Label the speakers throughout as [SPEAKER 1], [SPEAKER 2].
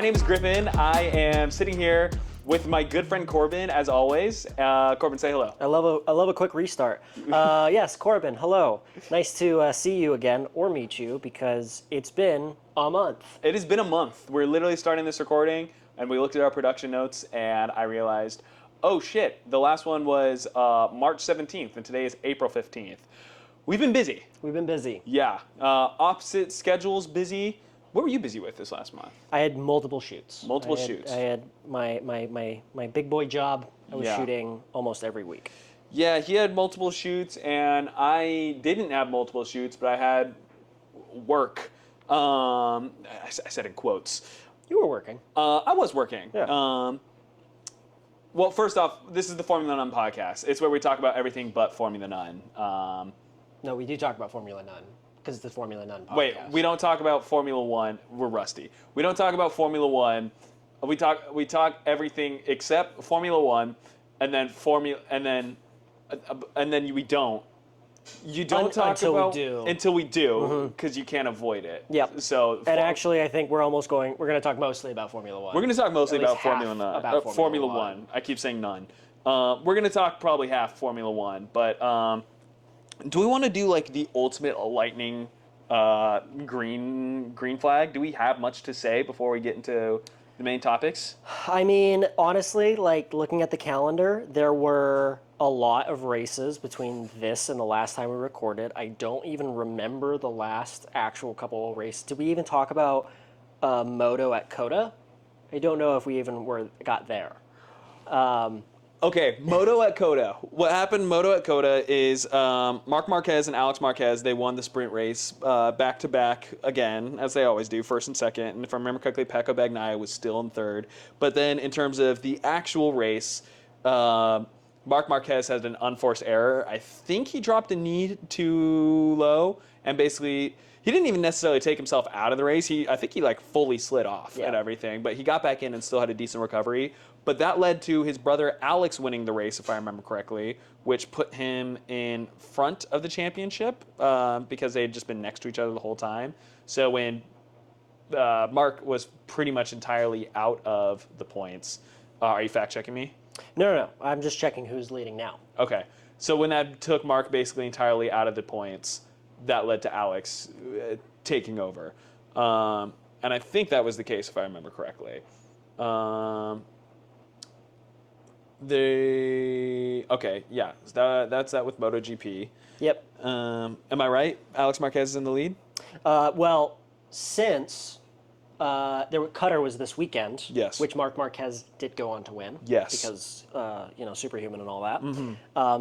[SPEAKER 1] name is Griffin. I am sitting here with my good friend Corbin, as always. Corbin, say hello.
[SPEAKER 2] I love a quick restart. Yes, Corbin, hello. Nice to see you again, or meet you, because it's been a month.
[SPEAKER 1] It has been a month. We're literally starting this recording, and we looked at our production notes, and I realized, oh shit, the last one was March 17th, and today is April 15th. We've been busy.
[SPEAKER 2] We've been busy.
[SPEAKER 1] Yeah. Opposite schedules busy. What were you busy with this last month?
[SPEAKER 2] I had multiple shoots.
[SPEAKER 1] Multiple shoots.
[SPEAKER 2] I had my big boy job. I was shooting almost every week.
[SPEAKER 1] Yeah, he had multiple shoots, and I didn't have multiple shoots, but I had work. I said in quotes.
[SPEAKER 2] You were working.
[SPEAKER 1] I was working.
[SPEAKER 2] Yeah.
[SPEAKER 1] Well, first off, this is the Formula None podcast. It's where we talk about everything but Formula None.
[SPEAKER 2] No, we do talk about Formula None, because it's the Formula None podcast.
[SPEAKER 1] Wait, we don't talk about Formula One. We're rusty. We don't talk about Formula One. We talk everything except Formula One, and then we don't. You don't talk
[SPEAKER 2] until
[SPEAKER 1] about
[SPEAKER 2] we do.
[SPEAKER 1] Until we do, because you can't avoid it.
[SPEAKER 2] Yep.
[SPEAKER 1] So
[SPEAKER 2] Actually, I think we're going to talk mostly about Formula One.
[SPEAKER 1] we're going to talk mostly
[SPEAKER 2] At least
[SPEAKER 1] about Formula None.
[SPEAKER 2] about Formula
[SPEAKER 1] One. I keep saying none. We're going to talk probably half Formula One, but do we want to do like the ultimate lightning green flag? Do we have much to say before we get into the main topics?
[SPEAKER 2] I mean, honestly, like looking at the calendar, there were a lot of races between this and the last time we recorded. I don't even remember the last actual couple of races. Did we even talk about Moto at Coda? I don't know if we even got there.
[SPEAKER 1] Okay, Moto at Coda. What happened Moto at Coda is Marc Marquez and Alex Marquez, they won the sprint race back-to-back again, as they always do, first and second. And if I remember correctly, Pecco Bagnaia was still in third. But then in terms of the actual race, Marc Marquez had an unforced error. I think he dropped a knee too low, and basically he didn't even necessarily take himself out of the race. I think he like fully slid off and everything, but he got back in and still had a decent recovery. But that led to his brother Alex winning the race, if I remember correctly, which put him in front of the championship because they had just been next to each other the whole time. So when Mark was pretty much entirely out of the points, are you fact checking me?
[SPEAKER 2] No. I'm just checking who's leading now.
[SPEAKER 1] Okay. So when that took Mark basically entirely out of the points, that led to Alex taking over. And I think that was the case, if I remember correctly. That's that with MotoGP.
[SPEAKER 2] Yep.
[SPEAKER 1] Am I right? Alex Marquez is in the lead?
[SPEAKER 2] Well, since Qatar was this weekend,
[SPEAKER 1] Yes.
[SPEAKER 2] which Marc Marquez did go on to win.
[SPEAKER 1] Yes.
[SPEAKER 2] Because superhuman and all that.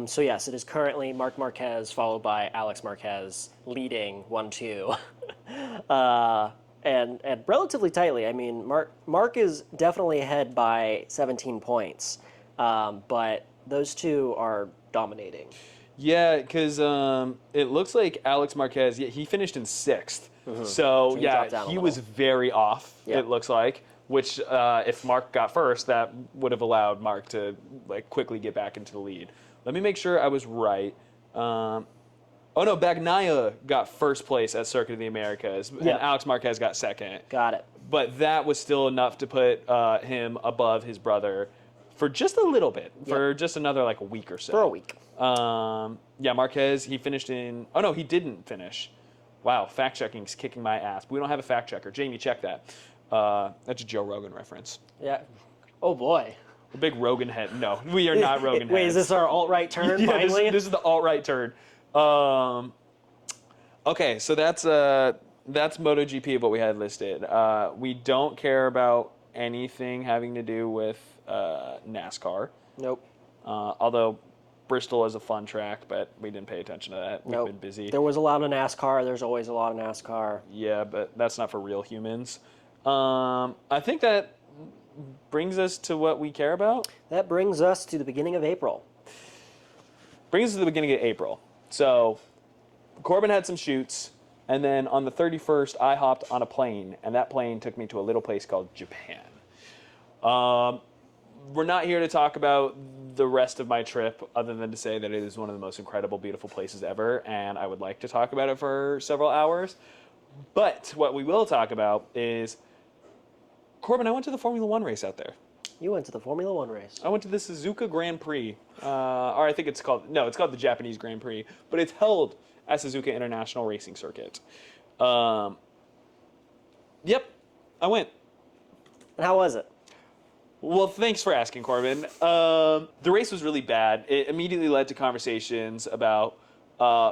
[SPEAKER 2] So yes, it is currently Marc Marquez followed by Alex Marquez leading 1-2, and relatively tightly. I mean, Mark is definitely ahead by 17 points, but those two are dominating.
[SPEAKER 1] Yeah, because it looks like Alex Marquez, he finished in sixth. So he was very off, it looks like, which if Mark got first, that would have allowed Mark to like quickly get back into the lead. Let me make sure I was right. Bagnaia got first place at Circuit of the Americas, and Alex Marquez got second.
[SPEAKER 2] Got it.
[SPEAKER 1] But that was still enough to put him above his brother for just a little bit, for just another like a week or so.
[SPEAKER 2] For a week.
[SPEAKER 1] Marquez, he finished in... Oh, no, he didn't finish. Wow, fact-checking's kicking my ass. We don't have a fact-checker. Jamie, check that. That's a Joe Rogan reference.
[SPEAKER 2] Yeah. Oh, boy.
[SPEAKER 1] A big Rogan head. No, we are not Rogan heads.
[SPEAKER 2] Wait, is this our alt-right turn, finally?
[SPEAKER 1] This is the alt-right turn. Okay, so that's MotoGP of what we had listed. We don't care about anything having to do with NASCAR.
[SPEAKER 2] Nope.
[SPEAKER 1] Although Bristol is a fun track, but we didn't pay attention to that. We've been busy.
[SPEAKER 2] There was a lot of NASCAR. There's always a lot of NASCAR.
[SPEAKER 1] Yeah, but that's not for real humans. I think that brings us to what we care about.
[SPEAKER 2] That brings us to the beginning of April.
[SPEAKER 1] So Corbin had some shoots, and then on the 31st, I hopped on a plane, and that plane took me to a little place called Japan. We're not here to talk about the rest of my trip, other than to say that it is one of the most incredible, beautiful places ever, and I would like to talk about it for several hours. But what we will talk about is Corbin, I went to the Formula One race out there.
[SPEAKER 2] You went to the Formula One race.
[SPEAKER 1] I went to the Suzuka Grand Prix, or I think it's called the Japanese Grand Prix, but it's held at Suzuka International Racing Circuit. Yep, I went.
[SPEAKER 2] And how was it?
[SPEAKER 1] Well, thanks for asking, Corbin. The race was really bad. It immediately led to conversations about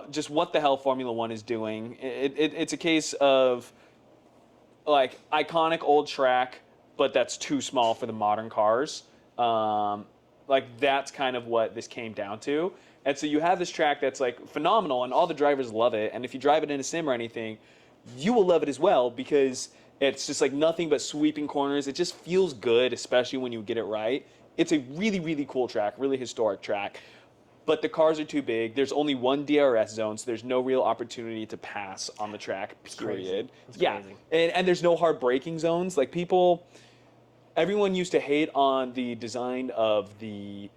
[SPEAKER 1] just what the hell Formula One is doing. It's a case of like iconic old track, but that's too small for the modern cars. Like that's kind of what this came down to. And so you have this track that's like phenomenal, and all the drivers love it. And if you drive it in a sim or anything, you will love it as well because it's just like nothing but sweeping corners. It just feels good, especially when you get it right. It's a really, really cool track, really historic track. But the cars are too big. There's only one DRS zone, so there's no real opportunity to pass on the track, period.
[SPEAKER 2] It's
[SPEAKER 1] yeah,
[SPEAKER 2] crazy.
[SPEAKER 1] and there's no hard braking zones. Like everyone used to hate on the design of the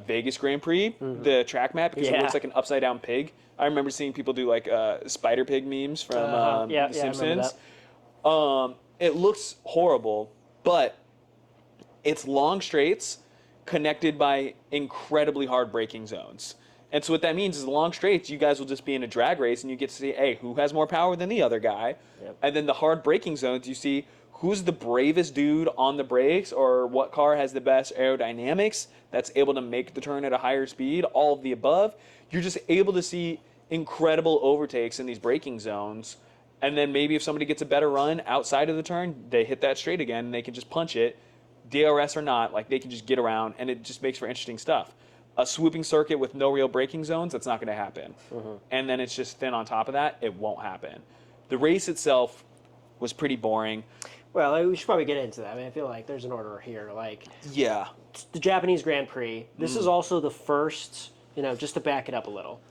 [SPEAKER 1] Vegas Grand Prix, the track map, because it looks like an upside down pig. I remember seeing people do like spider pig memes from The Simpsons. It looks horrible, but it's long straights connected by incredibly hard braking zones. And so what that means is the long straights, you guys will just be in a drag race and you get to see, hey, who has more power than the other guy?
[SPEAKER 2] Yep.
[SPEAKER 1] And then the hard braking zones, you see who's the bravest dude on the brakes or what car has the best aerodynamics that's able to make the turn at a higher speed, all of the above. You're just able to see incredible overtakes in these braking zones. And then maybe if somebody gets a better run outside of the turn, they hit that straight again and they can just punch it. DRS or not, like they can just get around, and it just makes for interesting stuff. A swooping circuit with no real braking zones, that's not going to happen. And then it's just thin on top of that, it won't happen. The race itself was pretty boring.
[SPEAKER 2] Well, we should probably get into that. I mean, I feel like there's an order here. Like,
[SPEAKER 1] Yeah.
[SPEAKER 2] the Japanese Grand Prix, this is also the first, just to back it up a little,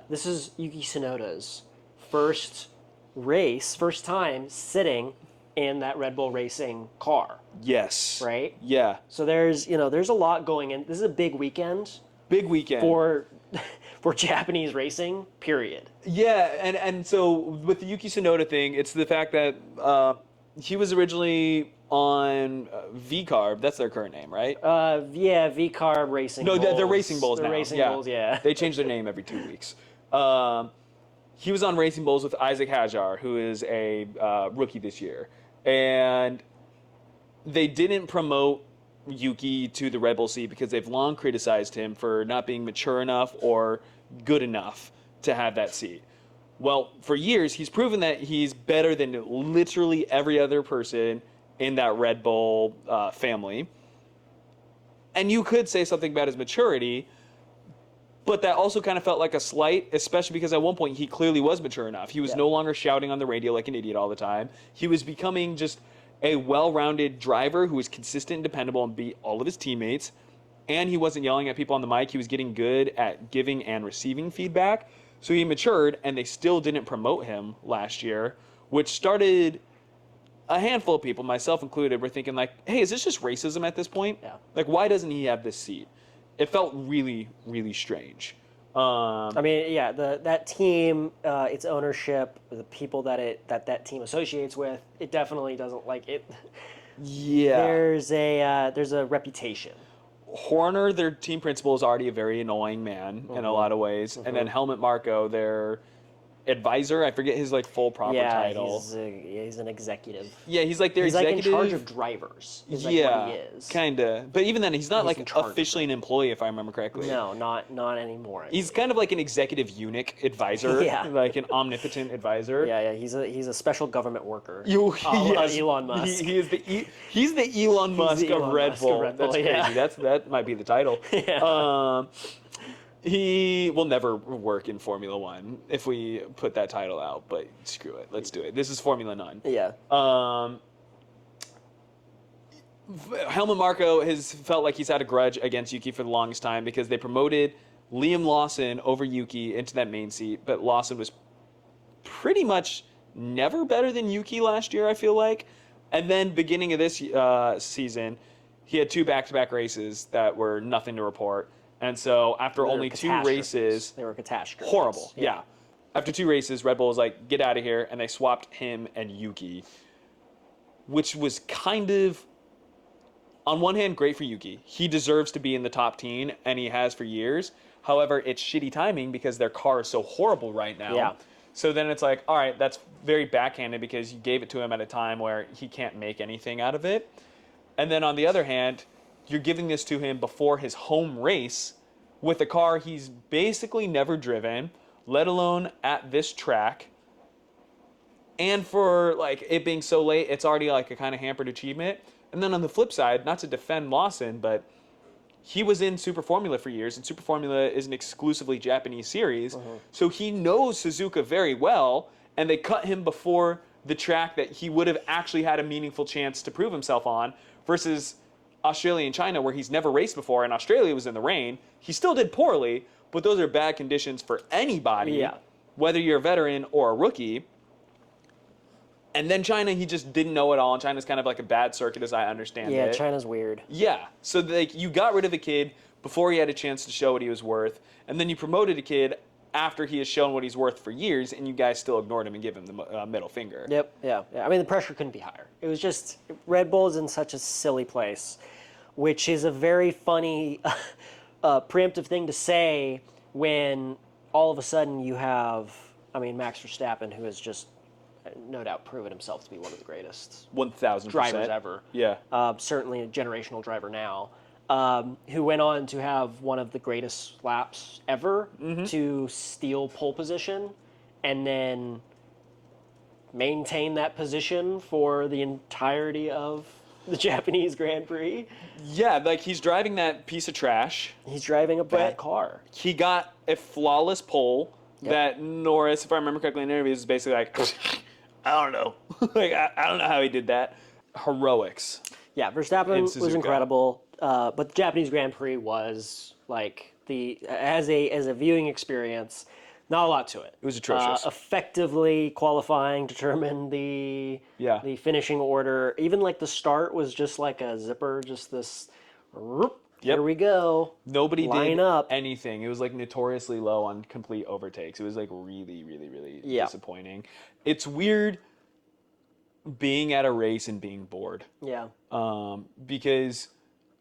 [SPEAKER 2] this is Yuki Tsunoda's first time sitting in that Red Bull Racing car,
[SPEAKER 1] Yes.
[SPEAKER 2] right?
[SPEAKER 1] Yeah.
[SPEAKER 2] So there's a lot going in. This is a big weekend
[SPEAKER 1] Big weekend.
[SPEAKER 2] for Japanese racing, period.
[SPEAKER 1] Yeah, and so with the Yuki Tsunoda thing, it's the fact that he was originally on V-Carb. That's their current name, right?
[SPEAKER 2] Yeah, V-Carb Racing
[SPEAKER 1] No,
[SPEAKER 2] Bulls.
[SPEAKER 1] they're Racing Bulls now.
[SPEAKER 2] They're Racing Bulls, yeah.
[SPEAKER 1] They change their name every 2 weeks. He was on Racing Bulls with Isaac Hajar, who is a rookie this year. And they didn't promote Yuki to the Red Bull seat because they've long criticized him for not being mature enough or good enough to have that seat. Well, for years, he's proven that he's better than literally every other person in that Red Bull family. And you could say something about his maturity, but that also kind of felt like a slight, especially because at one point he clearly was mature enough. He was no longer shouting on the radio like an idiot all the time. He was becoming just a well-rounded driver who was consistent and dependable and beat all of his teammates. And he wasn't yelling at people on the mic. He was getting good at giving and receiving feedback. So he matured, and they still didn't promote him last year, which started a handful of people, myself included, were thinking like, hey, is this just racism at this point?
[SPEAKER 2] Yeah.
[SPEAKER 1] Like, why doesn't he have this seat? It felt really, really strange.
[SPEAKER 2] I mean, yeah, that team, its ownership, the people that team associates with, it definitely doesn't like it.
[SPEAKER 1] Yeah.
[SPEAKER 2] There's a reputation.
[SPEAKER 1] Horner, their team principal, is already a very annoying man in a lot of ways. And then Helmut Marko, their advisor, I forget his like full proper title.
[SPEAKER 2] He's an executive.
[SPEAKER 1] Yeah, he's like their
[SPEAKER 2] He's
[SPEAKER 1] executive.
[SPEAKER 2] like in charge of drivers. Is like what he is.
[SPEAKER 1] Kinda. But even then, he's not
[SPEAKER 2] He's in
[SPEAKER 1] like
[SPEAKER 2] charge of
[SPEAKER 1] officially an employee, if I remember correctly.
[SPEAKER 2] No, not anymore.
[SPEAKER 1] He's kind of like an executive eunuch advisor,
[SPEAKER 2] Yeah.
[SPEAKER 1] like an omnipotent advisor.
[SPEAKER 2] Yeah. He's a special government worker.
[SPEAKER 1] Yes.
[SPEAKER 2] Elon Musk.
[SPEAKER 1] He's the Elon Musk
[SPEAKER 2] the
[SPEAKER 1] of
[SPEAKER 2] Elon
[SPEAKER 1] Red
[SPEAKER 2] Musk
[SPEAKER 1] Bull.
[SPEAKER 2] of Red Bull,
[SPEAKER 1] That's crazy.
[SPEAKER 2] yeah.
[SPEAKER 1] That might be the title.
[SPEAKER 2] Yeah.
[SPEAKER 1] He will never work in Formula One if we put that title out, but screw it. Let's do it. This is Formula None.
[SPEAKER 2] Yeah.
[SPEAKER 1] Helmut Marko has felt like he's had a grudge against Yuki for the longest time because they promoted Liam Lawson over Yuki into that main seat, but Lawson was pretty much never better than Yuki last year, I feel like. And then beginning of this season, he had 2 back-to-back races that were nothing to report. And so after
[SPEAKER 2] They were
[SPEAKER 1] only 2
[SPEAKER 2] catastrophes.
[SPEAKER 1] races,
[SPEAKER 2] They were catastrophes.
[SPEAKER 1] horrible. Yeah. After 2 races, Red Bull was like, get out of here, and they swapped him and Yuki. which was kind of, on one hand, great for Yuki. He deserves to be in the top 10, and he has for years. However, it's shitty timing because their car is so horrible right now.
[SPEAKER 2] Yeah.
[SPEAKER 1] So then it's like, all right, that's very backhanded because you gave it to him at a time where he can't make anything out of it. And then on the other hand, you're giving this to him before his home race with a car he's basically never driven, let alone at this track. And for like it being so late, it's already like a kind of hampered achievement. And then on the flip side, not to defend Lawson, but he was in Super Formula for years, and Super Formula is an exclusively Japanese series, so he knows Suzuka very well, and they cut him before the track that he would have actually had a meaningful chance to prove himself on, versus Australia and China, where he's never raced before, and Australia was in the rain. He still did poorly, but those are bad conditions for anybody, whether you're a veteran or a rookie. And then China, he just didn't know it all, and China's kind of like a bad circuit as I understand it.
[SPEAKER 2] Yeah, China's weird.
[SPEAKER 1] Yeah, so like you got rid of a kid before he had a chance to show what he was worth, and then you promoted a kid after he has shown what he's worth for years, and you guys still ignored him and give him the middle finger.
[SPEAKER 2] Yep, yeah. I mean, the pressure couldn't be higher. It was just, Red Bull is in such a silly place, which is a very funny preemptive thing to say when all of a sudden you have, I mean, Max Verstappen, who has just no doubt proven himself to be one of the greatest
[SPEAKER 1] 1,000%
[SPEAKER 2] drivers ever.
[SPEAKER 1] Yeah.
[SPEAKER 2] Certainly a generational driver now, who went on to have one of the greatest laps ever to steal pole position and then maintain that position for the entirety of the Japanese Grand Prix.
[SPEAKER 1] Yeah, like he's driving that piece of trash.
[SPEAKER 2] He's driving a bad car.
[SPEAKER 1] He got a flawless pole that Norris, if I remember correctly in interviews, is basically like, I don't know. Like, I don't know how he did that. Heroics.
[SPEAKER 2] Yeah, Verstappen was incredible, but the Japanese Grand Prix was like as a viewing experience, not a lot to it.
[SPEAKER 1] It was atrocious.
[SPEAKER 2] Effectively qualifying determined the finishing order. Even like the start was just like a zipper, just this. Here we go.
[SPEAKER 1] Nobody
[SPEAKER 2] Line
[SPEAKER 1] did
[SPEAKER 2] up.
[SPEAKER 1] anything. It was like notoriously low on complete overtakes. It was like really, really, really disappointing. It's weird being at a race and being bored.
[SPEAKER 2] Yeah.
[SPEAKER 1] Because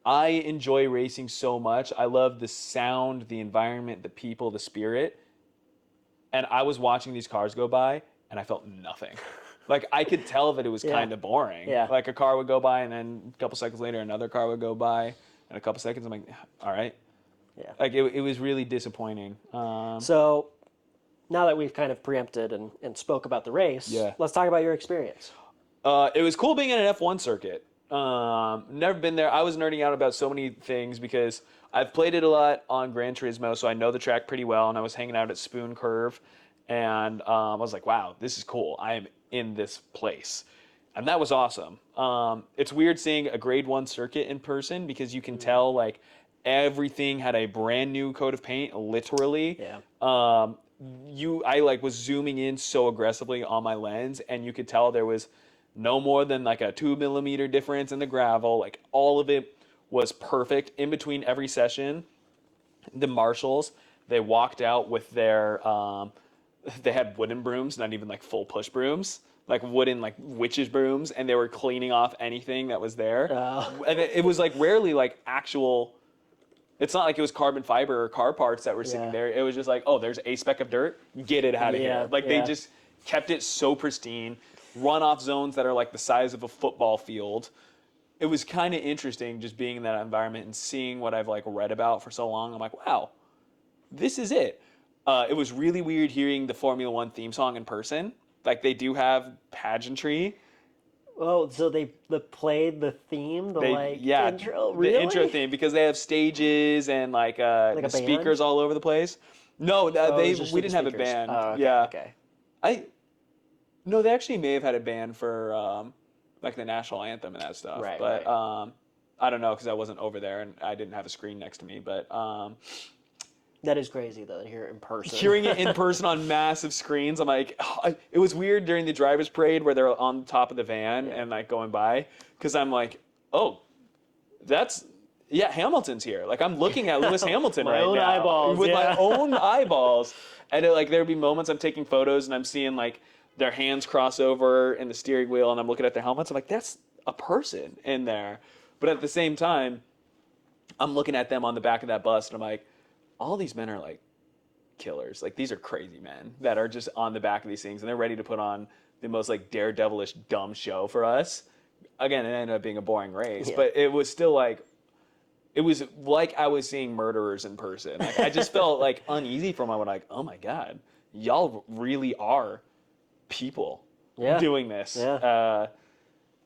[SPEAKER 1] I enjoy racing so much. I love the sound, the environment, the people, the spirit. And I was watching these cars go by, and I felt nothing. Like, I could tell that it was kind of boring.
[SPEAKER 2] Yeah.
[SPEAKER 1] Like, a car would go by, and then a couple seconds later, another car would go by. And a couple seconds, I'm like, all right.
[SPEAKER 2] Yeah.
[SPEAKER 1] Like, it was really disappointing.
[SPEAKER 2] So, now that we've kind of preempted and spoke about the race, let's talk about your experience.
[SPEAKER 1] It was cool being in an F1 circuit. Never been there. I was nerding out about so many things because I've played it a lot on Gran Turismo, so I know the track pretty well, and I was hanging out at Spoon Curve, and I was like, wow, this is cool. I am in this place. And that was awesome. It's weird seeing a grade 1 circuit in person because you can tell like everything had a brand new coat of paint, literally.
[SPEAKER 2] Yeah.
[SPEAKER 1] I like was zooming in so aggressively on my lens, and you could tell there was no more than like a 2 millimeter difference in the gravel. Like all of it was perfect. In between every session, the marshals, they walked out with their they had wooden brooms, not even like full push brooms, like wooden like witches brooms, and they were cleaning off anything that was there. And it was like rarely like actual. It's not like it was carbon fiber or car parts that were sitting there. It was just like, oh, there's a speck of dirt, get it out of here. Like they just kept it so pristine. Runoff zones that are like the size of a football field. It was kind of interesting just being in that environment and seeing what I've like read about for so long. I'm like, wow, this is it. It was really weird hearing the Formula One theme song in person. Like they do have pageantry.
[SPEAKER 2] Oh, so they played the theme, intro? Really?
[SPEAKER 1] The intro theme, because they have stages and like the speakers all over the place. No, we didn't have a band.
[SPEAKER 2] Oh, okay,
[SPEAKER 1] yeah.
[SPEAKER 2] Okay.
[SPEAKER 1] No, they actually may have had a band for like the national anthem and that stuff.
[SPEAKER 2] Right,
[SPEAKER 1] but I don't know because I wasn't over there and I didn't have a screen next to me. But
[SPEAKER 2] that is crazy though to hear it in person.
[SPEAKER 1] Hearing it in person on massive screens, I'm like, it was weird during the driver's parade where they're on top of the van and like going by, because I'm like, oh, Hamilton's here. Like I'm looking at Lewis Hamilton right now.
[SPEAKER 2] My own eyeballs.
[SPEAKER 1] With my own eyeballs. And there'd be moments I'm taking photos and I'm seeing like their hands cross over in the steering wheel, and I'm looking at their helmets. I'm like, that's a person in there. But at the same time, I'm looking at them on the back of that bus, and I'm like, all these men are like killers. Like, these are crazy men that are just on the back of these things, and they're ready to put on the most like daredevilish dumb show for us. Again, it ended up being a boring race, but it was still like, it was like I was seeing murderers in person. Like, I just felt like uneasy for a moment. Like, oh my god, y'all really are people doing this. I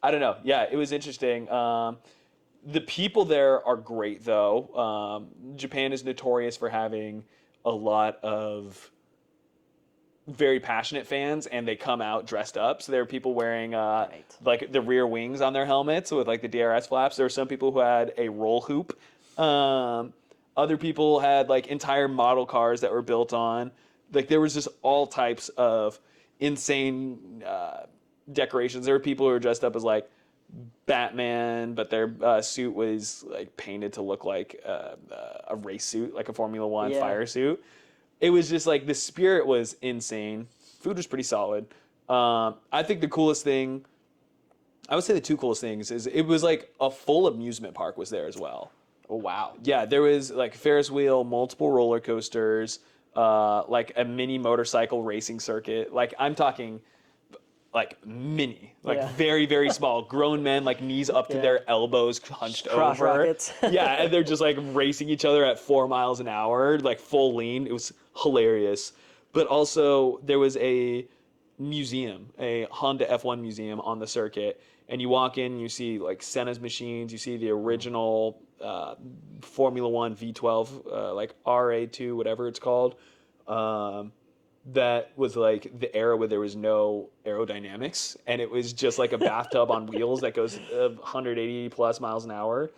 [SPEAKER 1] don't know. Yeah, it was interesting. The people there are great, though. Japan is notorious for having a lot of very passionate fans, and they come out dressed up. So there are people wearing like the rear wings on their helmets with like the DRS flaps. There were some people who had a roll hoop. Other people had like entire model cars that were built on. Like, there was just all types of insane decorations. There were people who were dressed up as like Batman, but their suit was like painted to look like a race suit, like a Formula One fire suit. It was just like, the spirit was insane. Food was pretty solid. I think the coolest thing, I would say the two coolest things, is it was like a full amusement park was there as well.
[SPEAKER 2] Oh, wow.
[SPEAKER 1] Yeah, there was like Ferris wheel, multiple roller coasters, like a mini motorcycle racing circuit. Like, I'm talking like mini, like very, very small. Grown men, like knees up to their elbows, hunched
[SPEAKER 2] Cross
[SPEAKER 1] over.
[SPEAKER 2] rockets.
[SPEAKER 1] Yeah, and they're just like racing each other at 4 miles an hour, like full lean. It was hilarious. But also, there was a museum, a Honda F1 museum on the circuit. And you walk in, you see like Senna's machines, you see the original Formula One V12, like RA2, whatever it's called. That was like the era where there was no aerodynamics, and it was just like a bathtub on wheels that goes 180 plus miles an hour.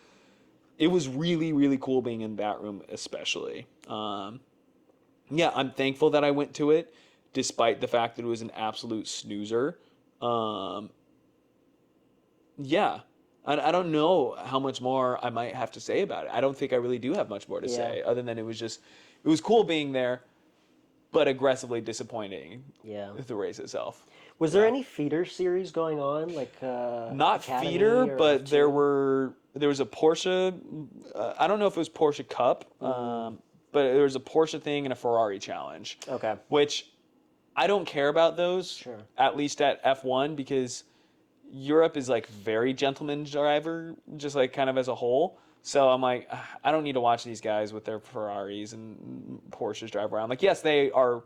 [SPEAKER 1] It was really, really cool being in that room, especially. Yeah, I'm thankful that I went to it, despite the fact that it was an absolute snoozer. Yeah, I don't know how much more I might have to say about it. I don't think I really do have much more to say, other than it was cool being there, but aggressively disappointing. With the race itself.
[SPEAKER 2] Was there any feeder series going on, like
[SPEAKER 1] not
[SPEAKER 2] Academy
[SPEAKER 1] feeder,
[SPEAKER 2] or
[SPEAKER 1] but
[SPEAKER 2] F2?
[SPEAKER 1] there was a Porsche. I don't know if it was Porsche Cup, but there was a Porsche thing and a Ferrari challenge.
[SPEAKER 2] Okay.
[SPEAKER 1] Which I don't care about those. At least at F1, because Europe is like very gentleman driver, just like kind of as a whole. So I'm like, I don't need to watch these guys with their Ferraris and Porsches drive around. Like, yes, they are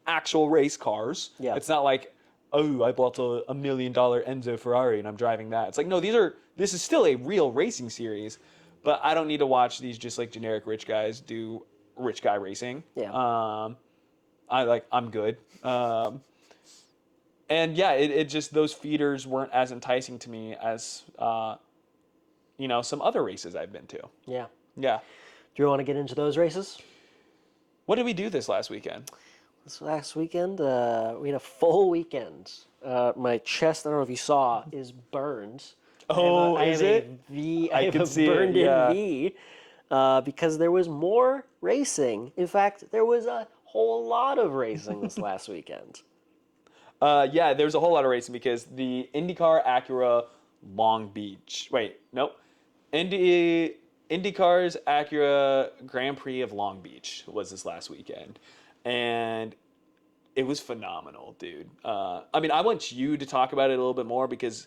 [SPEAKER 1] actual race cars.
[SPEAKER 2] Yeah.
[SPEAKER 1] It's not like, oh, I bought a $1 million Enzo Ferrari and I'm driving that. It's like, no, this is still a real racing series, but I don't need to watch these just like generic rich guys do rich guy racing. I'm good. And yeah, it just, those feeders weren't as enticing to me as, some other races I've been to.
[SPEAKER 2] Yeah.
[SPEAKER 1] Yeah.
[SPEAKER 2] Do you want to get into those races?
[SPEAKER 1] What did we do this last weekend?
[SPEAKER 2] This last weekend, we had a full weekend. My chest, I don't know if you saw, is burned.
[SPEAKER 1] Oh,
[SPEAKER 2] I
[SPEAKER 1] is
[SPEAKER 2] have
[SPEAKER 1] it?
[SPEAKER 2] A V.
[SPEAKER 1] I
[SPEAKER 2] have
[SPEAKER 1] can
[SPEAKER 2] a
[SPEAKER 1] see it,
[SPEAKER 2] burned-in
[SPEAKER 1] yeah.
[SPEAKER 2] V because there was more racing. In fact, there was a whole lot of racing this last weekend.
[SPEAKER 1] Yeah, there's a whole lot of racing because the IndyCar Acura Long Beach. Wait, nope. IndyCar's Acura Grand Prix of Long Beach was this last weekend. And it was phenomenal, dude. I mean, I want you to talk about it a little bit more because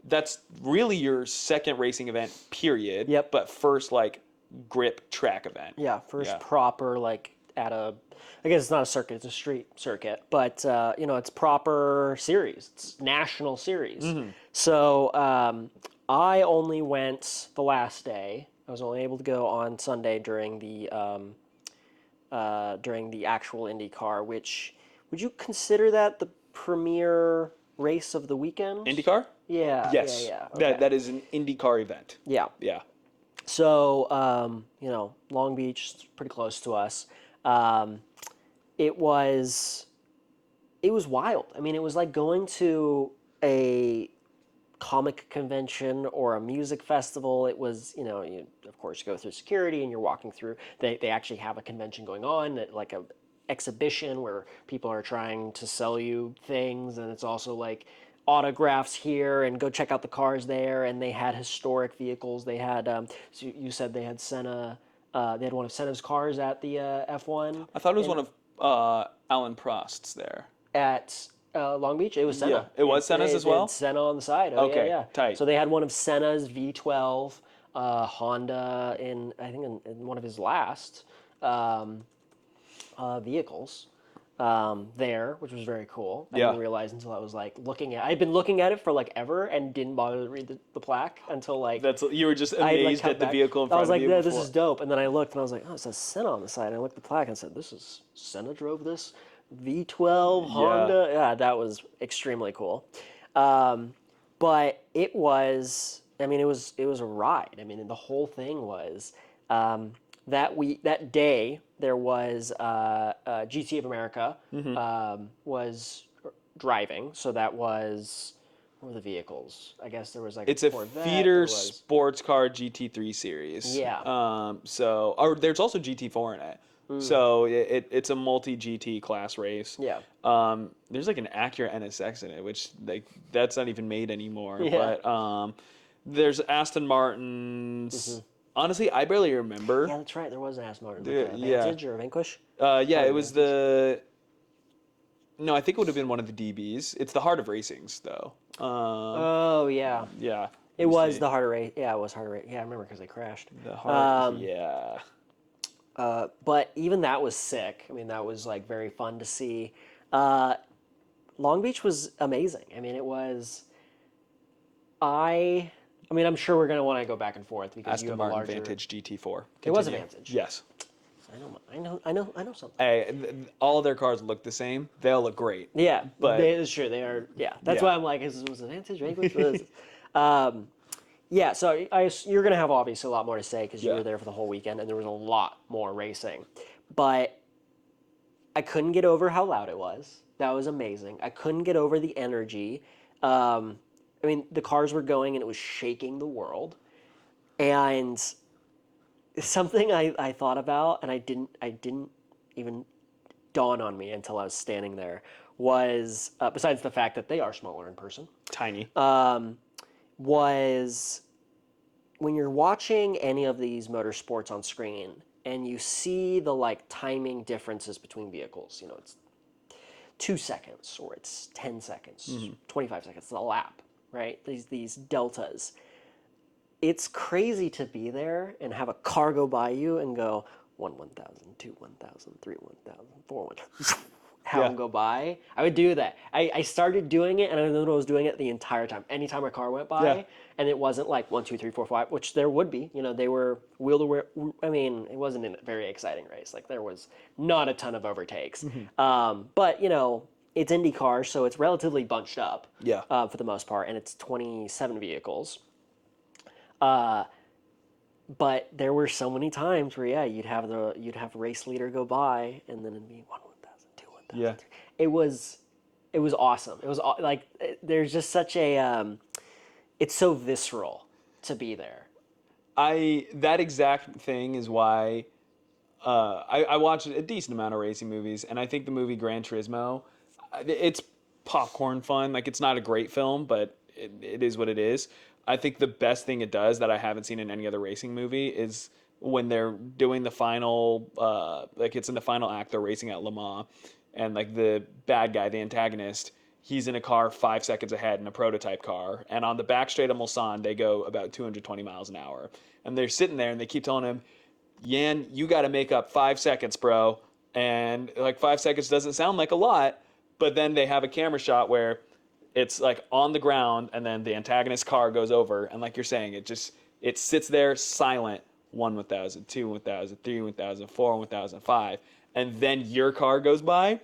[SPEAKER 1] that's really your second racing event, period.
[SPEAKER 2] Yep.
[SPEAKER 1] But first, like, grip track event.
[SPEAKER 2] Yeah, first proper, like, at a... I guess it's not a circuit, it's a street circuit. But, it's proper series. It's national series. Mm-hmm. So, I only went the last day. I was only able to go on Sunday during the actual IndyCar, which... Would you consider that the premier race of the weekend?
[SPEAKER 1] IndyCar?
[SPEAKER 2] Yeah.
[SPEAKER 1] Yes.
[SPEAKER 2] Yeah. Okay.
[SPEAKER 1] That is an IndyCar event.
[SPEAKER 2] Yeah.
[SPEAKER 1] Yeah.
[SPEAKER 2] So, Long Beach is pretty close to us. It was wild. I mean, it was like going to a comic convention or a music festival. It was, of course, you go through security and you're walking through. They actually have a convention going on, like a exhibition where people are trying to sell you things, and it's also like autographs here and go check out the cars there. And they had historic vehicles. They had so you said they had Senna. They had one of Senna's cars at the F1
[SPEAKER 1] I thought it was one of Alan Prost's there.
[SPEAKER 2] at Long Beach. It was Senna.
[SPEAKER 1] Yeah, it was Senna's as
[SPEAKER 2] It had
[SPEAKER 1] well?
[SPEAKER 2] Senna on the side. Oh,
[SPEAKER 1] Okay,
[SPEAKER 2] yeah.
[SPEAKER 1] tight.
[SPEAKER 2] So they had one of Senna's V12 Honda in one of his last vehicles there, which was very cool. I
[SPEAKER 1] Yeah.
[SPEAKER 2] didn't realize until I was like looking at. I'd been looking at it for like ever and didn't bother to read the plaque until like.
[SPEAKER 1] You were just
[SPEAKER 2] I had, like,
[SPEAKER 1] amazed
[SPEAKER 2] come
[SPEAKER 1] at the
[SPEAKER 2] back.
[SPEAKER 1] vehicle in
[SPEAKER 2] I
[SPEAKER 1] front
[SPEAKER 2] was
[SPEAKER 1] of
[SPEAKER 2] like,
[SPEAKER 1] you
[SPEAKER 2] yeah,
[SPEAKER 1] before.
[SPEAKER 2] this is dope. And then I looked and I was like, oh, it says Senna on the side. And I looked at the plaque and said, this is Senna drove this V12 Honda. Yeah, that was extremely cool. But it was, I mean, it was a ride. I mean, the whole thing was that day there was GT of America was driving. So that was, what were the vehicles? I guess there was like
[SPEAKER 1] It's a
[SPEAKER 2] Corvette,
[SPEAKER 1] feeder
[SPEAKER 2] there was-
[SPEAKER 1] sports car GT3 series.
[SPEAKER 2] Yeah.
[SPEAKER 1] Or there's also GT4 in it. So it's a multi GT class race.
[SPEAKER 2] Yeah.
[SPEAKER 1] There's like an Acura NSX in it, which that's not even made anymore.
[SPEAKER 2] Yeah.
[SPEAKER 1] But there's Aston Martins. Honestly, I barely remember.
[SPEAKER 2] Yeah, that's right. There was an Aston Martin.
[SPEAKER 1] Yeah,
[SPEAKER 2] Like
[SPEAKER 1] yeah.
[SPEAKER 2] a Vantage or a Vanquish.
[SPEAKER 1] Yeah, it was the. No, I think it would have been one of the DBs. It's the Heart of Racings, though.
[SPEAKER 2] Oh yeah,
[SPEAKER 1] Yeah.
[SPEAKER 2] it was the harder rate. Yeah, it was harder rate. Yeah, I remember because they crashed.
[SPEAKER 1] The Heart. Yeah.
[SPEAKER 2] But even that was sick. I mean, that was like very fun to see. Long Beach was amazing. I mean, it was. I mean, I'm sure we're gonna want to go back and forth because you
[SPEAKER 1] Aston
[SPEAKER 2] have
[SPEAKER 1] Martin
[SPEAKER 2] a larger.
[SPEAKER 1] Vantage GT4.
[SPEAKER 2] It was a
[SPEAKER 1] Continue.
[SPEAKER 2] Vantage.
[SPEAKER 1] Yes.
[SPEAKER 2] I know something.
[SPEAKER 1] Hey, all of their cars look the same. They'll look great.
[SPEAKER 2] Yeah,
[SPEAKER 1] But-
[SPEAKER 2] it's true. They are. Yeah, that's
[SPEAKER 1] Yeah.
[SPEAKER 2] why I'm like, was it Vantage? Vanquish? What is it? Yeah, so you're going to have obviously a lot more to say because you
[SPEAKER 1] Yeah.
[SPEAKER 2] were there for the whole weekend and there was a lot more racing. But I couldn't get over how loud it was. That was amazing. I couldn't get over the energy. I mean, the cars were going and it was shaking the world. And something I thought about and I didn't even dawn on me until I was standing there was, besides the fact that they are smaller in person,
[SPEAKER 1] Tiny.
[SPEAKER 2] was when you're watching any of these motorsports on screen and you see the like timing differences between vehicles, you know, it's 2 seconds or it's 10 seconds, 25 seconds, it's a lap, right? These deltas. It's crazy to be there and have a car go by you and go 1,000, 2, 1,000, 3, 1,000, 4, 1,000. Have them go by. I would do that. I started doing it, and I know I was doing it the entire time. Anytime a car went by, and it wasn't like 1, 2, 3, 4, 5, which there would be. You know, they were wheel to wheel. I mean, it wasn't a very exciting race. Like there was not a ton of overtakes. But you know, it's IndyCar, so it's relatively bunched up.
[SPEAKER 1] Yeah.
[SPEAKER 2] For the most part, and it's 27 vehicles. But there were so many times where you'd have race leader go by, and then it'd be 1,000, 2, 1,000.
[SPEAKER 1] Yeah.
[SPEAKER 2] It was awesome. It was like there's just such a it's so visceral to be there.
[SPEAKER 1] That exact thing is why I watched a decent amount of racing movies, and I think the movie Gran Turismo, it's popcorn fun. Like it's not a great film, but it is what it is. I think the best thing it does that I haven't seen in any other racing movie is when they're doing the final, like it's in the final act, they're racing at Le Mans, and like the bad guy, the antagonist, he's in a car 5 seconds ahead in a prototype car, and on the back straight of Mulsanne, they go about 220 miles an hour, and they're sitting there and they keep telling him, Yan, you got to make up 5 seconds, bro, and like 5 seconds doesn't sound like a lot, but then they have a camera shot where it's like on the ground and then the antagonist car goes over, and like you're saying, it sits there silent, 1,000, 2, 1,000, 3, 1,000, 4, 1,000, 5, and then your car goes by,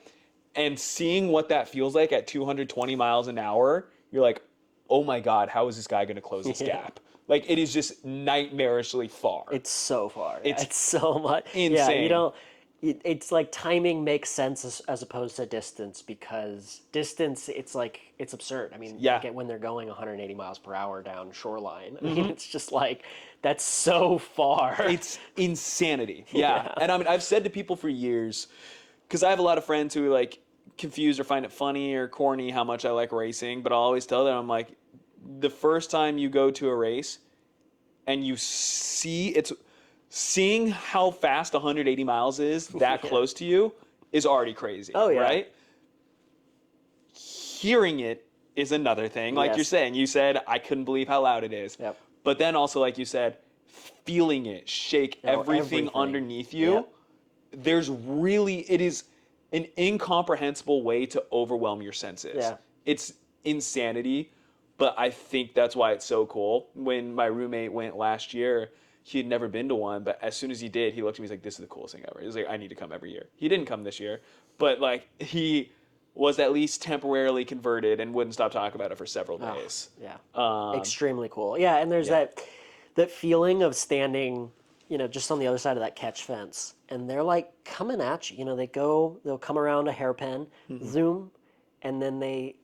[SPEAKER 1] and seeing what that feels like at 220 miles an hour, you're like, oh my God, how is this guy going to close this gap? Like, it is just nightmarishly far.
[SPEAKER 2] It's so far.
[SPEAKER 1] It's
[SPEAKER 2] It's so much.
[SPEAKER 1] insane.
[SPEAKER 2] Yeah, you don't. It's like timing makes sense as opposed to distance, because distance, it's absurd. I mean,
[SPEAKER 1] Yeah.
[SPEAKER 2] like when they're going 180 miles per hour down shoreline, I mean, it's just like, that's so far.
[SPEAKER 1] It's insanity. Yeah. And I mean, I've said to people for years, because I have a lot of friends who like confuse or find it funny or corny how much I like racing, but I'll always tell them, I'm like, the first time you go to a race and you seeing how fast 180 miles is that
[SPEAKER 2] Yeah.
[SPEAKER 1] close to you is already crazy.
[SPEAKER 2] Oh, yeah.
[SPEAKER 1] Right? Hearing it is another thing. Like
[SPEAKER 2] Yes.
[SPEAKER 1] you're saying, you said, I couldn't believe how loud it is.
[SPEAKER 2] Yep.
[SPEAKER 1] But then also, like you said, feeling it shake everything underneath you.
[SPEAKER 2] Yep.
[SPEAKER 1] It is an incomprehensible way to overwhelm your senses.
[SPEAKER 2] Yeah.
[SPEAKER 1] It's insanity, but I think that's why it's so cool. When my roommate went last year, he had never been to one, but as soon as he did, he looked at me, he's like, this is the coolest thing ever. He was like, I need to come every year. He didn't come this year, but like he was at least temporarily converted and wouldn't stop talking about it for several days.
[SPEAKER 2] Yeah. Extremely cool. Yeah, and there's that feeling of standing, just on the other side of that catch fence, and they're like coming at you. They'll come around a hairpin, zoom, and then they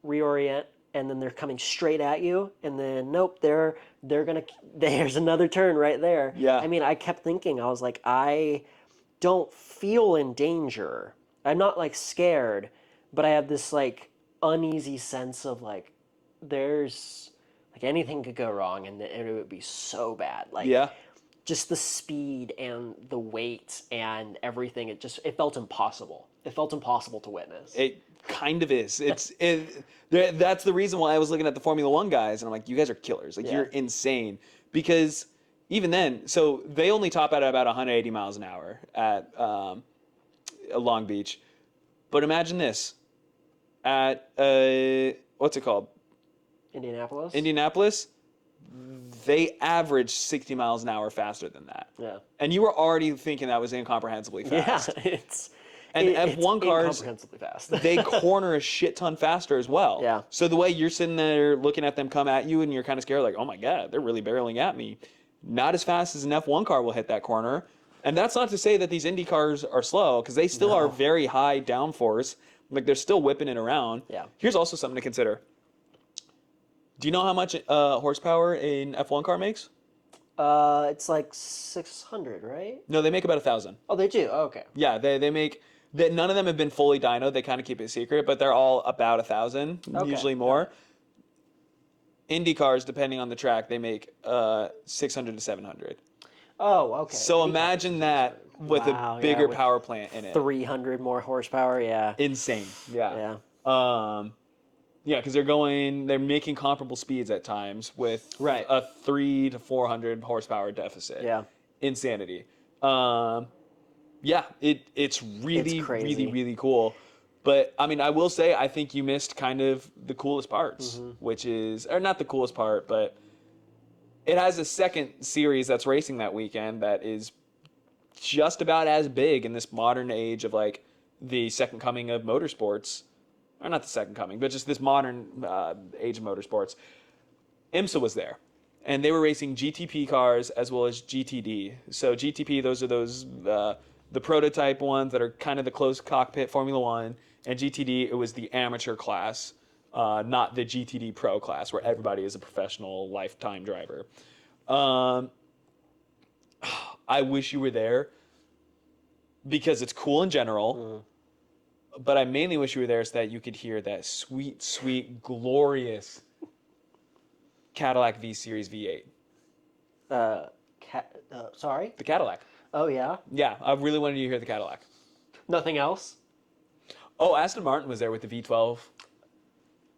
[SPEAKER 2] reorient, and then they're coming straight at you, and then nope, there's another turn right there.
[SPEAKER 1] Yeah.
[SPEAKER 2] I mean, I kept thinking, I was like, I don't feel in danger. I'm not like scared, but I have this like uneasy sense of like there's like anything could go wrong and it would be so bad. Like
[SPEAKER 1] Yeah.
[SPEAKER 2] just the speed and the weight and everything, it felt impossible. It felt impossible to witness.
[SPEAKER 1] It kind of is. That's the reason why I was looking at the Formula One guys, and I'm like, you guys are killers. Like, you're insane. Because even then, so they only top out at about 180 miles an hour at Long Beach. But imagine this. At, what's it called?
[SPEAKER 2] Indianapolis?
[SPEAKER 1] They average 60 miles an hour faster than that.
[SPEAKER 2] Yeah.
[SPEAKER 1] And you were already thinking that was incomprehensibly fast.
[SPEAKER 2] Yeah,
[SPEAKER 1] And F1 cars,
[SPEAKER 2] incomprehensibly fast.
[SPEAKER 1] they corner a shit ton faster as well.
[SPEAKER 2] Yeah.
[SPEAKER 1] So the way you're sitting there looking at them come at you and you're kind of scared, like, oh my God, they're really barreling at me. Not as fast as an F1 car will hit that corner. And that's not to say that these Indy cars are slow, because they still are very high downforce. Like, they're still whipping it around.
[SPEAKER 2] Yeah.
[SPEAKER 1] Here's also something to consider. Do you know how much horsepower an F1 car makes?
[SPEAKER 2] It's like 600, right?
[SPEAKER 1] No, they make about 1,000.
[SPEAKER 2] Oh, they do? Oh, okay.
[SPEAKER 1] Yeah, they make... None of them have been fully dynoed. They kind of keep it secret, but they're all about 1,000, usually more. Indy cars, depending on the track, they make 600 to 700.
[SPEAKER 2] Oh, okay.
[SPEAKER 1] So imagine that with a bigger power plant in it.
[SPEAKER 2] 300 more horsepower, yeah.
[SPEAKER 1] Insane. Yeah.
[SPEAKER 2] Yeah.
[SPEAKER 1] Yeah, because they're making comparable speeds at times with a 300 to 400 horsepower deficit.
[SPEAKER 2] Yeah.
[SPEAKER 1] Insanity. Yeah, it's really,
[SPEAKER 2] crazy.
[SPEAKER 1] really, really cool. But, I mean, I will say, I think you missed kind of the coolest parts, which is, or not the coolest part, but it has a second series that's racing that weekend that is just about as big in this modern age of, like, the second coming of motorsports. Or not the second coming, but just this modern age of motorsports. IMSA was there. And they were racing GTP cars as well as GTD. So GTP, those are the prototype ones that are kind of the closed cockpit Formula One, and GTD, it was the amateur class, not the GTD Pro class where everybody is a professional lifetime driver. I wish you were there because it's cool in general, but I mainly wish you were there so that you could hear that sweet, sweet, glorious Cadillac V Series V8.
[SPEAKER 2] Sorry?
[SPEAKER 1] The Cadillac.
[SPEAKER 2] Oh, yeah?
[SPEAKER 1] Yeah, I really wanted you to hear the Cadillac.
[SPEAKER 2] Nothing else?
[SPEAKER 1] Oh, Aston Martin was there with the V12.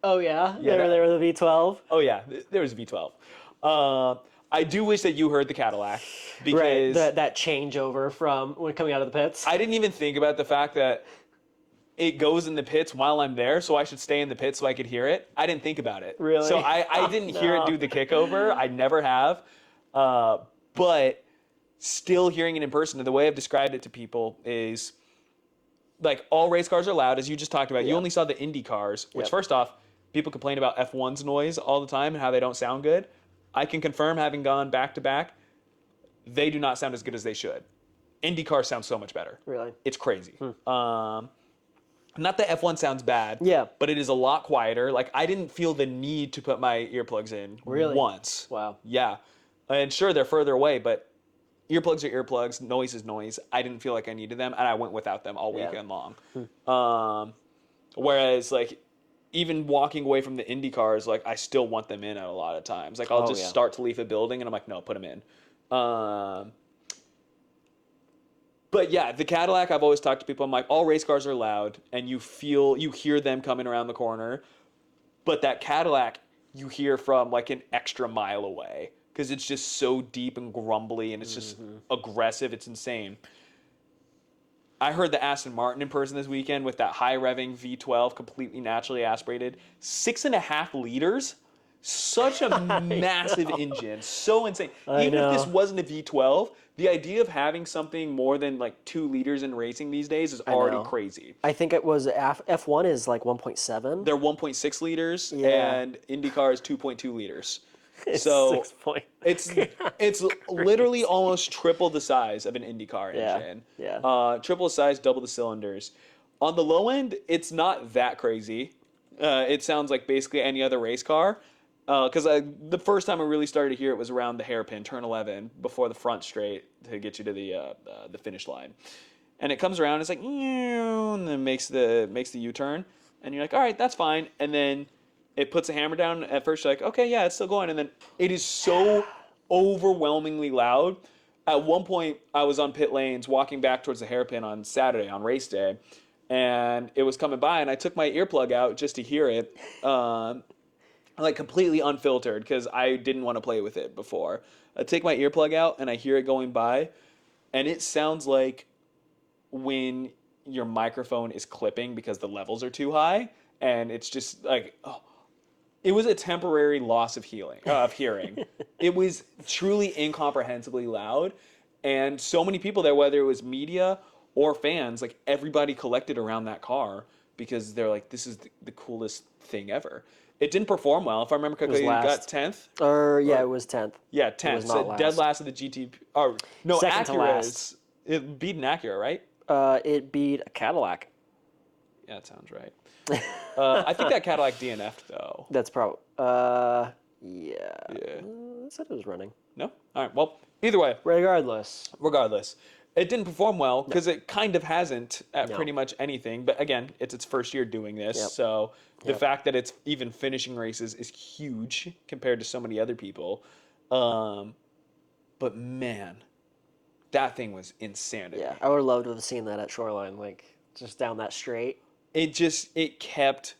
[SPEAKER 2] Oh, yeah?
[SPEAKER 1] Yeah,
[SPEAKER 2] They were there with the V12?
[SPEAKER 1] Oh, yeah, there was a V12. I do wish that you heard the Cadillac because
[SPEAKER 2] that changeover from when coming out of the pits?
[SPEAKER 1] I didn't even think about the fact that it goes in the pits while I'm there, so I should stay in the pits so I could hear it. I didn't think about it.
[SPEAKER 2] Really?
[SPEAKER 1] So I didn't hear it do the kickover. I never have. But still hearing it in person, the way I've described it to people is like all race cars are loud, as you just talked about. You only saw the Indy cars, which first off, people complain about F1's noise all the time and how they don't sound good. I can confirm, having gone back to back, they do not sound as good as they should. Indy cars sound so much better.
[SPEAKER 2] Really?
[SPEAKER 1] It's crazy. Not that F1 sounds bad, but it is a lot quieter. Like, I didn't feel the need to put my earplugs in once.
[SPEAKER 2] Wow.
[SPEAKER 1] Yeah. And sure, they're further away, but earplugs are earplugs, noise is noise. I didn't feel like I needed them, and I went without them all weekend long. Whereas, like, even walking away from the Indy cars, like, I still want them in at a lot of times. Like, I'll just start to leave a building, and I'm like, no, put them in. But yeah, the Cadillac, I've always talked to people, I'm like, all race cars are loud, and you hear them coming around the corner. But that Cadillac, you hear from like an extra mile away because it's just so deep and grumbly and it's just aggressive. It's insane. I heard the Aston Martin in person this weekend with that high revving V12, completely naturally aspirated, 6.5 liters. Such a massive engine, so insane. Even if this wasn't a V12, the idea of having something more than like 2 liters in racing these days is already crazy.
[SPEAKER 2] I think it was F1 is like 1.7.
[SPEAKER 1] They're 1.6 liters, and IndyCar is 2.2 liters.
[SPEAKER 2] It's
[SPEAKER 1] So
[SPEAKER 2] 6 point.
[SPEAKER 1] it's literally almost triple the size of an IndyCar engine. Triple the size, double the cylinders. On the low end, it's not that crazy. It sounds like basically any other race car. Because the first time I really started to hear it was around the hairpin, turn 11, before the front straight to get you to the finish line. And it comes around, it's like, and then makes the U-turn. And you're like, all right, that's fine. And then it puts a hammer down. At first, you're like, okay, yeah, it's still going. And then it is so overwhelmingly loud. At one point, I was on pit lanes walking back towards the hairpin on Saturday, on race day. And it was coming by, and I took my earplug out just to hear it. Like completely unfiltered because I didn't want to play with it before. I take my earplug out and I hear it going by, and it sounds like when your microphone is clipping because the levels are too high, and it's just like, it was a temporary loss of hearing. It was truly incomprehensibly loud, and so many people there, whether it was media or fans, like everybody collected around that car because they're like, this is the coolest thing ever. It didn't perform well. If I remember correctly, it got 10th.
[SPEAKER 2] It was 10th.
[SPEAKER 1] Yeah, 10th. So dead last of the GT. Or no,
[SPEAKER 2] Second to last.
[SPEAKER 1] It beat an Acura, right?
[SPEAKER 2] It beat a Cadillac.
[SPEAKER 1] Yeah, that sounds right. I think that Cadillac DNF'd though.
[SPEAKER 2] That's probably. Yeah. I said it was running.
[SPEAKER 1] No. All right. Well, either way.
[SPEAKER 2] Regardless.
[SPEAKER 1] It didn't perform well because it kind of hasn't at pretty much anything. But again, it's its first year doing this. So the fact that it's even finishing races is huge compared to so many other people. But man, that thing was insanity.
[SPEAKER 2] Yeah, I would have loved to have seen that at Shoreline, like just down that straight.
[SPEAKER 1] It kept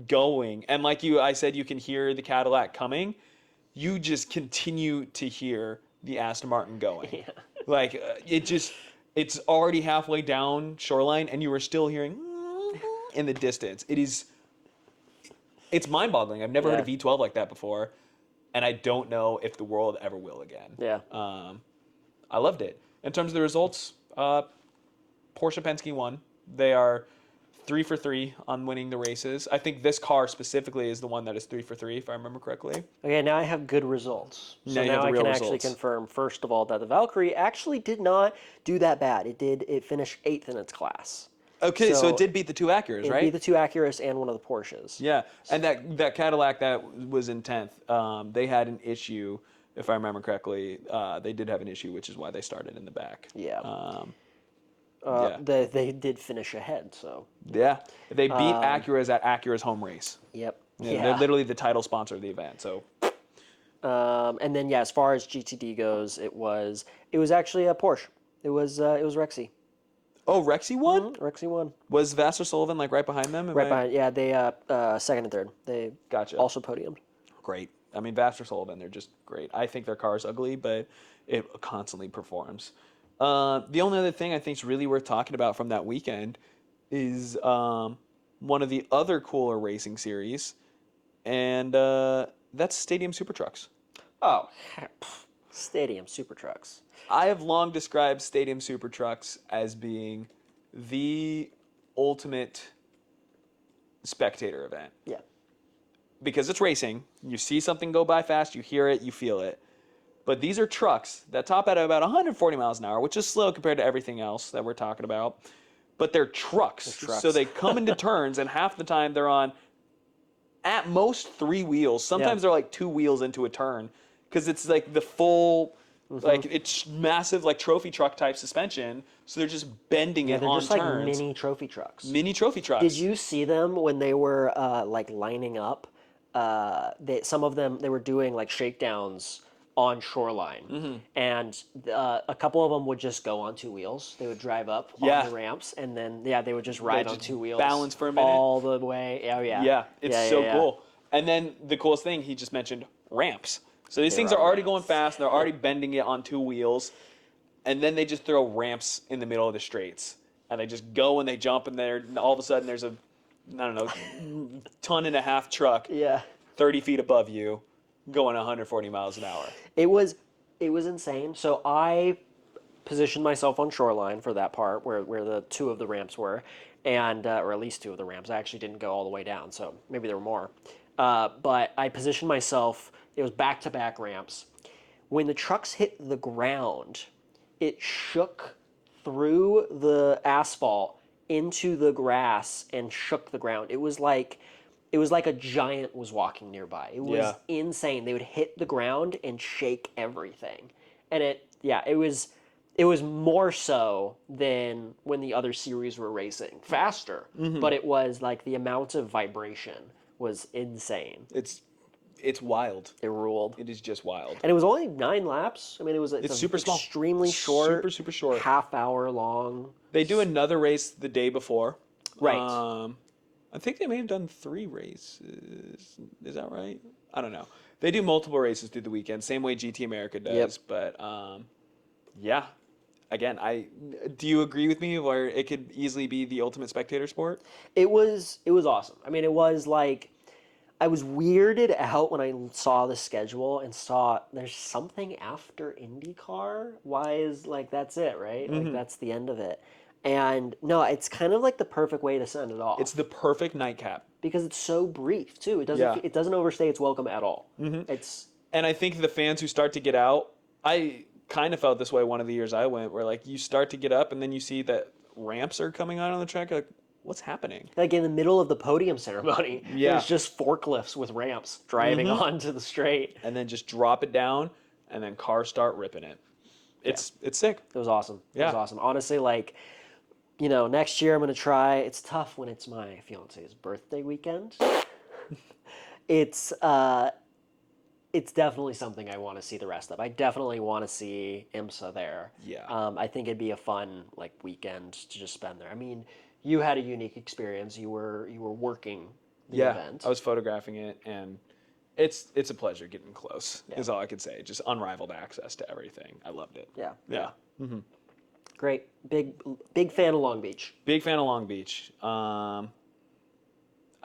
[SPEAKER 1] going. And like I said, you can hear the Cadillac coming. You just continue to hear the Aston Martin going. Yeah. Like, it's already halfway down Shoreline, and you are still hearing in the distance. It's mind-boggling. I've never heard a V12 like that before, and I don't know if the world ever will again.
[SPEAKER 2] Yeah.
[SPEAKER 1] I loved it. In terms of the results, Porsche Penske won. They are 3 for 3 on winning the races. I think this car specifically is the one that is 3 for 3, if I remember correctly.
[SPEAKER 2] Okay, now I have good results. So now I can actually confirm, first of all, that the Valkyrie actually did not do that bad. It finished 8th in its class.
[SPEAKER 1] Okay, so it did beat the 2 Acuras, right?
[SPEAKER 2] It beat the 2 Acuras and one of the Porsches.
[SPEAKER 1] Yeah, and that Cadillac that was in 10th, they had an issue, if I remember correctly. They did have an issue, which is why they started in the back.
[SPEAKER 2] Yeah. They did finish ahead, so.
[SPEAKER 1] Yeah, they beat Acuras at Acura's home race.
[SPEAKER 2] Yep.
[SPEAKER 1] Yeah. They're literally the title sponsor of the event, so.
[SPEAKER 2] And then as far as GTD goes, it was actually a Porsche. It was Rexy.
[SPEAKER 1] Oh, Rexy won?
[SPEAKER 2] Mm-hmm. Rexy won.
[SPEAKER 1] Was Vassar Sullivan like right behind them?
[SPEAKER 2] Behind, yeah. They second and third. They also podiumed.
[SPEAKER 1] Great. I mean, Vassar Sullivan, they're just great. I think their car is ugly, but it constantly performs. The only other thing I think is really worth talking about from that weekend is one of the other cooler racing series, and that's Stadium Super Trucks.
[SPEAKER 2] Oh, Stadium Super Trucks.
[SPEAKER 1] I have long described Stadium Super Trucks as being the ultimate spectator event.
[SPEAKER 2] Yeah.
[SPEAKER 1] Because it's racing. You see something go by fast, you hear it, you feel it. But these are trucks that top at about 140 miles an hour, which is slow compared to everything else that we're talking about. But they're trucks. So they come into turns, and half the time they're on at most 3 wheels. Sometimes they're like 2 wheels into a turn because it's like the full Like it's massive, like trophy truck type suspension. So they're just bending it
[SPEAKER 2] They're
[SPEAKER 1] on
[SPEAKER 2] just like
[SPEAKER 1] turns.
[SPEAKER 2] mini trophy trucks.
[SPEAKER 1] Mini trophy trucks.
[SPEAKER 2] Did you see them when they were like lining up? Some of them, they were doing like shakedowns on shoreline, and a couple of them would just go on two wheels. They would drive up
[SPEAKER 1] Yeah.
[SPEAKER 2] on the ramps, and then they would just ride on
[SPEAKER 1] just
[SPEAKER 2] two wheels,
[SPEAKER 1] balance for a minute.
[SPEAKER 2] all the way. Oh yeah,
[SPEAKER 1] Yeah, it's so
[SPEAKER 2] yeah.
[SPEAKER 1] cool. And then the coolest thing he just mentioned, ramps. So these things
[SPEAKER 2] There
[SPEAKER 1] are
[SPEAKER 2] are
[SPEAKER 1] already
[SPEAKER 2] ramps.
[SPEAKER 1] going fast. And they're already bending it on two wheels, and then they just throw ramps in the middle of the straights, and they just go and they jump, and there all of a sudden there's a, I don't know, 1.5 ton truck,
[SPEAKER 2] Yeah.
[SPEAKER 1] 30 feet above you, going 140 miles an hour.
[SPEAKER 2] It was insane. So I positioned myself on shoreline for that part where the two of the ramps were, and or at least two of the ramps. I actually didn't go all the way down, so maybe there were more. But I positioned myself. It was back-to-back ramps. When the trucks hit the ground, it shook through the asphalt into the grass and shook the ground. It was like a giant was walking nearby. It was insane. They would hit the ground and shake everything. And it was more so than when the other series were racing. Faster, but it was like the amount of vibration was insane.
[SPEAKER 1] It's wild.
[SPEAKER 2] It ruled.
[SPEAKER 1] It is just wild.
[SPEAKER 2] And it was only 9 laps. I mean, it's
[SPEAKER 1] super small.
[SPEAKER 2] extremely short,
[SPEAKER 1] Super short.
[SPEAKER 2] half-hour long.
[SPEAKER 1] They do another race the day before.
[SPEAKER 2] Right.
[SPEAKER 1] I think they may have done 3 races. Is that right? I don't know. They do multiple races through the weekend, same way GT America does.
[SPEAKER 2] Yep.
[SPEAKER 1] But yeah, again, do you agree with me where it could easily be the ultimate spectator sport?
[SPEAKER 2] It was awesome. I mean, it was like, I was weirded out when I saw the schedule and saw there's something after IndyCar. Why is like that's it, right? Like that's the end of it. And no, it's kind of like the perfect way to send it off.
[SPEAKER 1] It's the perfect nightcap.
[SPEAKER 2] Because it's so brief too. It doesn't overstay its welcome at all.
[SPEAKER 1] And I think the fans who start to get out, I kind of felt this way one of the years I went, where like you start to get up and then you see that ramps are coming out on the track, like what's happening?
[SPEAKER 2] Like in the middle of the podium ceremony,
[SPEAKER 1] Yeah.
[SPEAKER 2] there's just forklifts with ramps driving onto the straight.
[SPEAKER 1] And then just drop it down, and then cars start ripping it. It's sick.
[SPEAKER 2] It was awesome.
[SPEAKER 1] Yeah.
[SPEAKER 2] It was awesome. Honestly, like, next year I'm going to try. It's tough when it's my fiance's birthday weekend. It's definitely something I want to see the rest of. I definitely want to see IMSA there.
[SPEAKER 1] Yeah.
[SPEAKER 2] I think it'd be a fun weekend to just spend there. I mean, you had a unique experience. You were working the event.
[SPEAKER 1] I was photographing it, and it's a pleasure getting close. Is all I could say. Just unrivaled access to everything. I loved it.
[SPEAKER 2] Yeah. Great. Big fan of Long Beach.
[SPEAKER 1] Big fan of Long Beach. I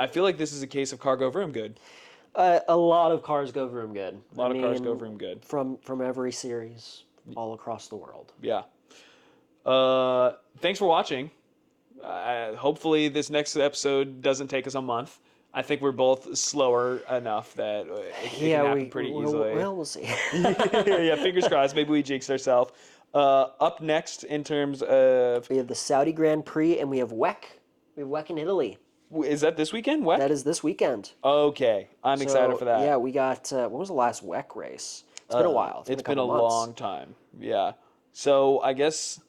[SPEAKER 1] feel like this is a case of car go vroom good.
[SPEAKER 2] A lot of cars go vroom good.
[SPEAKER 1] A lot of cars go vroom good.
[SPEAKER 2] From every series all across the world.
[SPEAKER 1] Yeah. Thanks for watching. Hopefully this next episode doesn't take us a month. I think we're both slower enough that it can happen pretty easily.
[SPEAKER 2] Well, we'll see.
[SPEAKER 1] Yeah, fingers crossed. Maybe we jinxed ourselves. Up next in terms of...
[SPEAKER 2] We have the Saudi Grand Prix, and we have WEC. We have WEC in Italy.
[SPEAKER 1] Is that this weekend? WEC?
[SPEAKER 2] That is this weekend.
[SPEAKER 1] Okay. I'm excited for that.
[SPEAKER 2] Yeah, we got... when was the last WEC race? It's been a while.
[SPEAKER 1] It's been a long time. Yeah. So I guess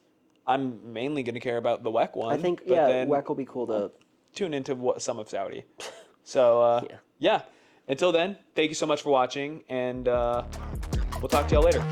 [SPEAKER 1] I'm mainly going to care about the WEC one.
[SPEAKER 2] I think,
[SPEAKER 1] then
[SPEAKER 2] WEC will be cool to...
[SPEAKER 1] tune into some of Saudi. So, yeah. Until then, thank you so much for watching, and we'll talk to y'all later.